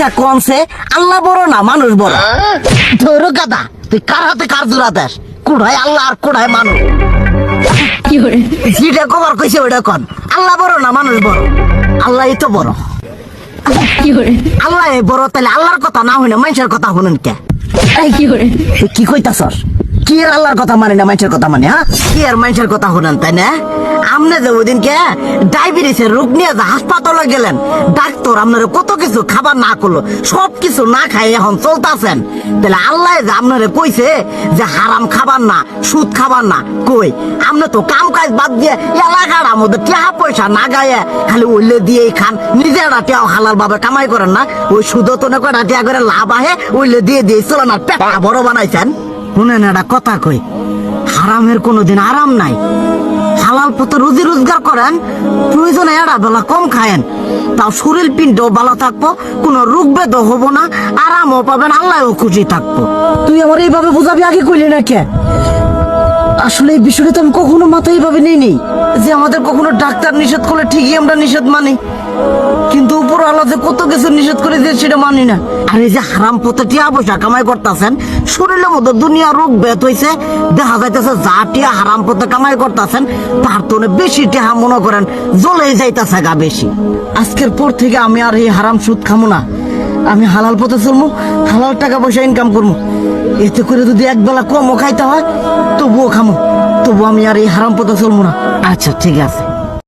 আচ্ছা কমছে আল্লাহ বড় না মানুষ বড়? ধরো গাদা, তুই কার হাতে কার জোড়া দেশ? কুড়ায় আল্লাহ আর কুড়ায় মানুষ। যেটা কবার কইছে ওইটা কন। আল্লাহ বড় না মানুষ বড়? আল্লাহই তো বড়। আল্লাহ বড়, তাহলে আল্লাহর কথা না হইনা মানুষের কথা শুনেন কে? তুই কি কইতাছস? কি আর আল্লাহর কথা মানে না মানুষের কথা মানে? হ্যাঁ, কি আর মানুষের কথা শুনেন তাই না? আমনে যে ওইদিনকে ডায়াবেটিসের রোগ নিয়ে যে হাসপাতালে গেলেন, ডাক্তার আপনার কত কিছু খাবার না করলো, সব কিছু না খাই এখন চলতেছেন। তাহলে আল্লাহ যে আপনারে কইছে যে হারাম খাবার না, সুদ খাবার না, কই আপনি তো কাম কাজ বাদ দিয়ে এলাকার মধ্যে টাকা পয়সা না গায়ে খালি ওইলে দিয়েই খান। নিজেরা টিয়াও হালাল ভাবে কামাই করেন না, ওই সুদ তো না কয়টা টিয়া করে লাভ আহে ওইলে দিয়ে দিয়ে চলেন আর পেটা বড় বানাইছেন। শুনেন একটা কথা কই, হারামের কোনোদিন আরাম নাই। হালাল পথে রুজি রোজগার করেন, প্রয়োজনে এরা বেলা কম খায়েন, তাও শরীর পিণ্ডও ভালো থাকবো, কোনো রোগ বেদও হবো না, আরামও পাবেন, আল্লাহও খুশি থাকবো। তুই আমার এইভাবে বুঝাবি আগে কইলি না কে? আসলে এই বিষয়টা তো আমি কখনো মাথায় এইভাবে নিইনি যে আমাদের কখনো ডাক্তার নিষেধ করলে ঠিকই আমরা নিষেধ মানি, কিন্তু উপর আল্লাহ যে কত কিছু নিষেধ করে দিয়ে সেটা মানি না। আর এই যে হারাম পথে টিয়া পয়সা কামাই করতেছেন, শরীরের মধ্যে দুনিয়া রোগ বেত হয়েছে, দেখা যাইতেছে যা টিয়া হারাম পথে কামাই করতেছেন তার তো বেশি টিয়া মনে করেন জ্বলে যাইতেছে গা বেশি। আজকের পর থেকে আমি আর এই হারাম সুদ খামো না, আমি হালাল পথে চলবো, হালাল টাকা পয়সা ইনকাম করবো। এতে করে যদি একবেলা কমও খাইতে হয় তবুও খামো, তবু আমি আর এই হারাম পথে চলবো না। আচ্ছা ঠিক আছে।